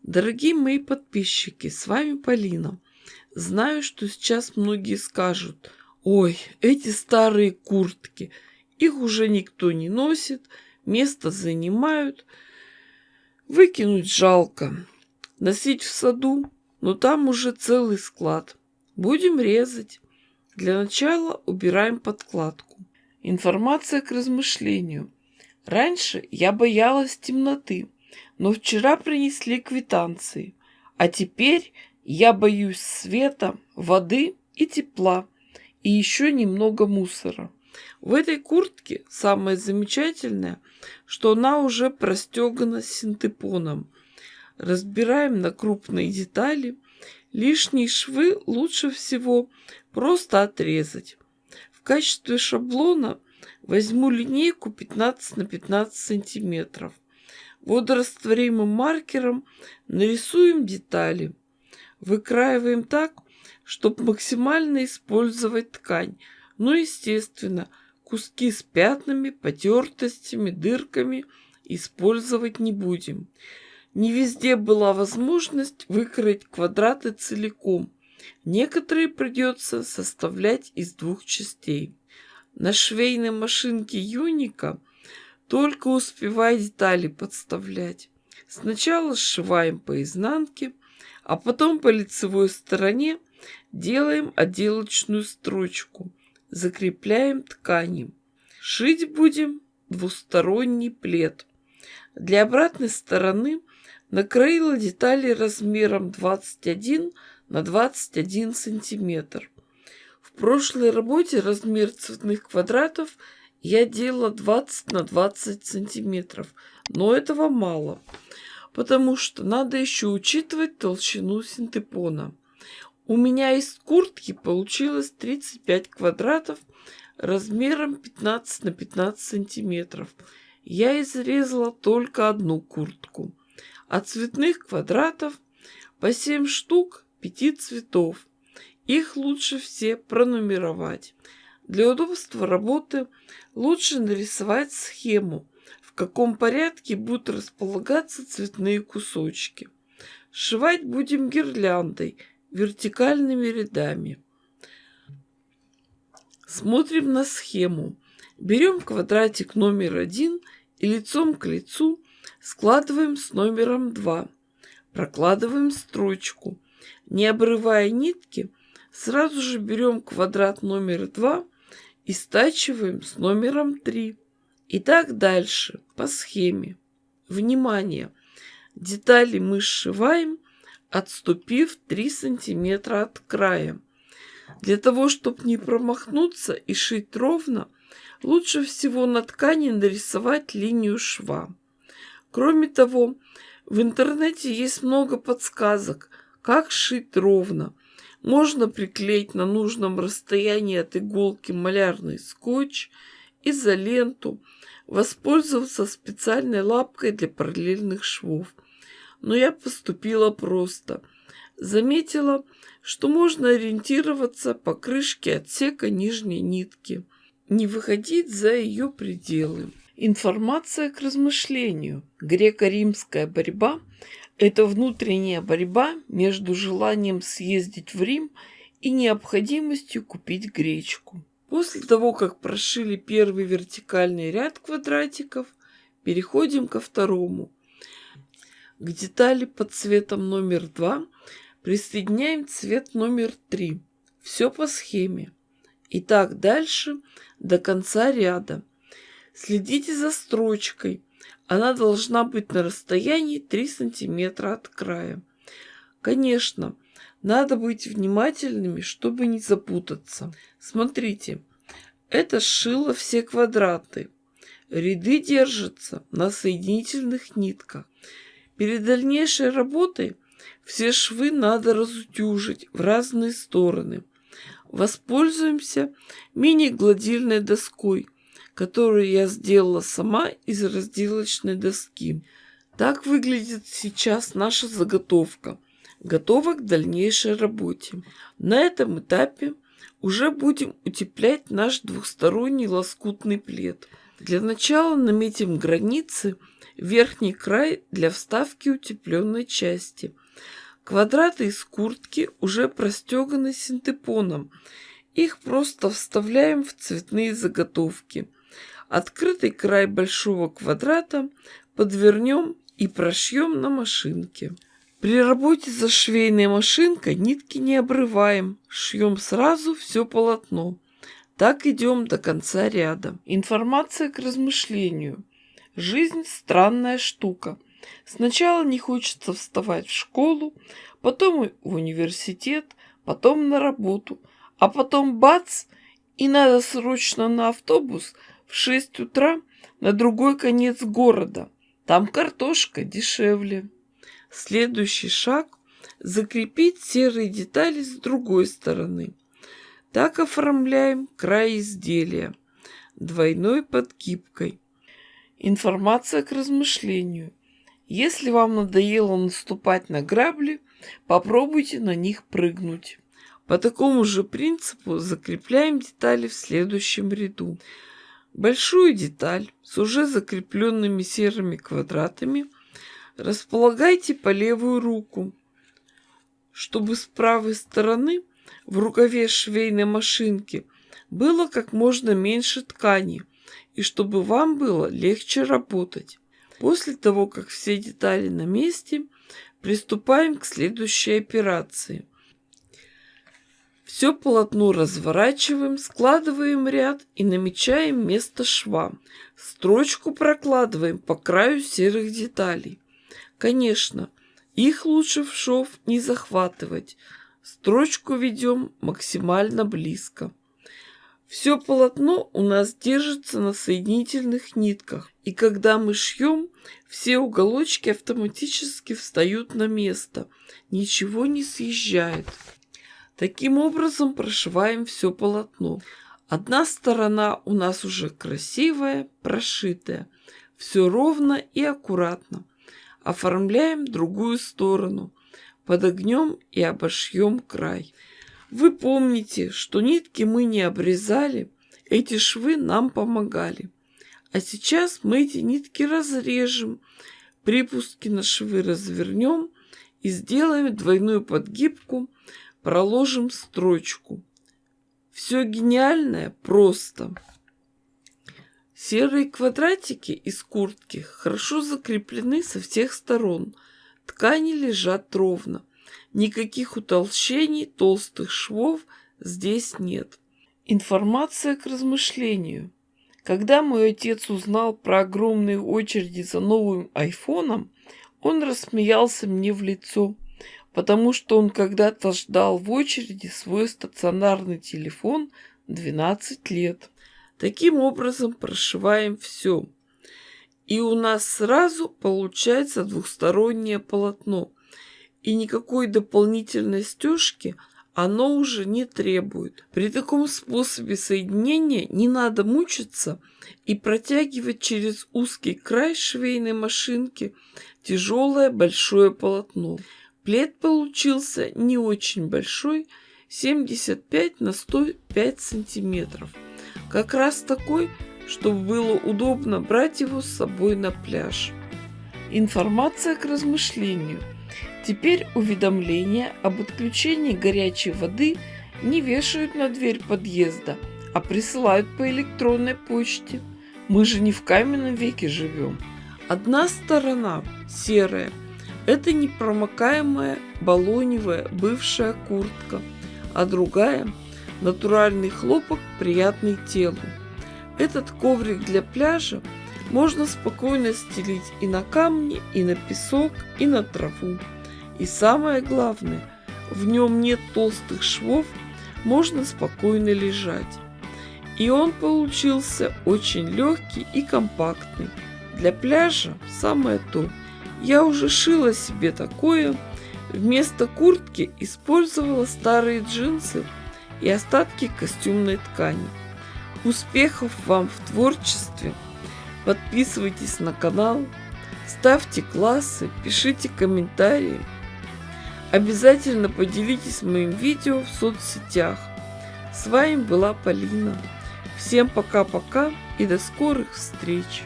Дорогие мои подписчики, с вами Полина. Знаю, что сейчас многие скажут: ой, эти старые куртки, их уже никто не носит, место занимают, выкинуть жалко. Носить в саду, но там уже целый склад. Будем резать. Для начала убираем подкладку. Информация к размышлению. Раньше я боялась темноты, но вчера принесли квитанции. А теперь я боюсь света, воды и тепла, и еще немного мусора. В этой куртке самое замечательное, что она уже простегана синтепоном. Разбираем на крупные детали. Лишние швы лучше всего просто отрезать. В качестве шаблона возьму линейку 15 на 15 сантиметров. Водорастворимым маркером нарисуем детали. Выкраиваем так, чтобы максимально использовать ткань. Но, естественно, куски с пятнами, потертостями, дырками использовать не будем. Не везде была возможность выкроить квадраты целиком. Некоторые придется составлять из двух частей. На швейной машинке Юника только успевай детали подставлять. Сначала сшиваем по изнанке, а потом по лицевой стороне делаем отделочную строчку. Закрепляем ткани. Шить будем двусторонний плед. Для обратной стороны накроила детали размером 21 на 21 сантиметр. В прошлой работе размер цветных квадратов я делала 20 на 20 сантиметров, но этого мало, потому что надо еще учитывать толщину синтепона. У меня из куртки получилось 35 квадратов размером 15 на 15 сантиметров. Я изрезала только одну куртку. А цветных квадратов по 7 штук 5 цветов. Их лучше все пронумеровать. Для удобства работы лучше нарисовать схему, в каком порядке будут располагаться цветные кусочки. Сшивать будем гирляндой, вертикальными рядами. Смотрим на схему. Берем квадратик номер 1 и лицом к лицу складываем с номером 2. Прокладываем строчку. Не обрывая нитки, сразу же берем квадрат номер 2 и стачиваем с номером 3. И так дальше, по схеме. Внимание! Детали мы сшиваем, отступив 3 сантиметра от края. Для того, чтобы не промахнуться и шить ровно, лучше всего на ткани нарисовать линию шва. Кроме того, в интернете есть много подсказок, как шить ровно. Можно приклеить на нужном расстоянии от иголки малярный скотч, изоленту, воспользоваться специальной лапкой для параллельных швов. Но я поступила просто. Заметила, что можно ориентироваться по крышке отсека нижней нитки, не выходить за ее пределы. Информация к размышлению. Греко-римская борьба – это внутренняя борьба между желанием съездить в Рим и необходимостью купить гречку. После того, как прошили первый вертикальный ряд квадратиков, переходим ко второму. К детали под цветом номер 2 присоединяем цвет номер 3. Все по схеме. И так дальше до конца ряда. Следите за строчкой. Она должна быть на расстоянии 3 сантиметра от края. Конечно, надо быть внимательными, чтобы не запутаться. Смотрите, это сшило все квадраты. Ряды держатся на соединительных нитках. Перед дальнейшей работой все швы надо разутюжить в разные стороны. Воспользуемся мини-гладильной доской, которую я сделала сама из разделочной доски. Так выглядит сейчас наша заготовка, готова к дальнейшей работе. На этом этапе уже будем утеплять наш двухсторонний лоскутный плед. Для начала наметим границы верхний край для вставки утепленной части. Квадраты из куртки уже простеганы синтепоном. Их просто вставляем в цветные заготовки. Открытый край большого квадрата подвернем и прошьем на машинке. При работе за швейной машинкой нитки не обрываем, шьем сразу все полотно. Так идем до конца ряда. Информация к размышлению. Жизнь странная штука. Сначала не хочется вставать в школу, потом в университет, потом на работу, а потом бац, и надо срочно на автобус в 6 утра на другой конец города. Там картошка дешевле. Следующий шаг – закрепить серые детали с другой стороны. Так оформляем край изделия двойной подгибкой. Информация к размышлению. Если вам надоело наступать на грабли, попробуйте на них прыгнуть. По такому же принципу закрепляем детали в следующем ряду. Большую деталь с уже закрепленными серыми квадратами располагайте по левую руку, чтобы с правой стороны в рукаве швейной машинки было как можно меньше ткани и чтобы вам было легче работать. После того, как все детали на месте, приступаем к следующей операции. Все полотно разворачиваем, складываем ряд и намечаем место шва. Строчку прокладываем по краю серых деталей. Конечно, их лучше в шов не захватывать. Строчку ведем максимально близко. Все полотно у нас держится на соединительных нитках, и когда мы шьем, все уголочки автоматически встают на место, ничего не съезжает. Таким образом прошиваем все полотно. Одна сторона у нас уже красивая, прошитая, все ровно и аккуратно. Оформляем другую сторону, подогнем и обошьем край. Вы помните, что нитки мы не обрезали, эти швы нам помогали. А сейчас мы эти нитки разрежем, припуски на швы развернем и сделаем двойную подгибку, проложим строчку. Все гениальное просто. Серые квадратики из куртки хорошо закреплены со всех сторон. Ткани лежат ровно. Никаких утолщений, толстых швов здесь нет. Информация к размышлению. Когда мой отец узнал про огромные очереди за новым айфоном, он рассмеялся мне в лицо, потому что он когда-то ждал в очереди свой стационарный телефон 12 лет. Таким образом прошиваем все. И у нас сразу получается двухстороннее полотно. И никакой дополнительной стежки оно уже не требует. При таком способе соединения не надо мучиться и протягивать через узкий край швейной машинки тяжелое большое полотно. Плед получился не очень большой, 75 на 105 сантиметров. Как раз такой, чтобы было удобно брать его с собой на пляж. Информация к размышлению. Теперь уведомления об отключении горячей воды не вешают на дверь подъезда, а присылают по электронной почте. Мы же не в каменном веке живем. Одна сторона серая – это непромокаемая балоневая бывшая куртка, а другая – натуральный хлопок, приятный телу. Этот коврик для пляжа можно спокойно стелить и на камни, и на песок, и на траву. И самое главное, в нем нет толстых швов, можно спокойно лежать. И он получился очень легкий и компактный. Для пляжа самое то. Я уже шила себе такое. Вместо куртки использовала старые джинсы и остатки костюмной ткани. Успехов вам в творчестве! Подписывайтесь на канал, ставьте классы, пишите комментарии. Обязательно поделитесь моим видео в соцсетях. С вами была Полина. Всем пока-пока и до скорых встреч!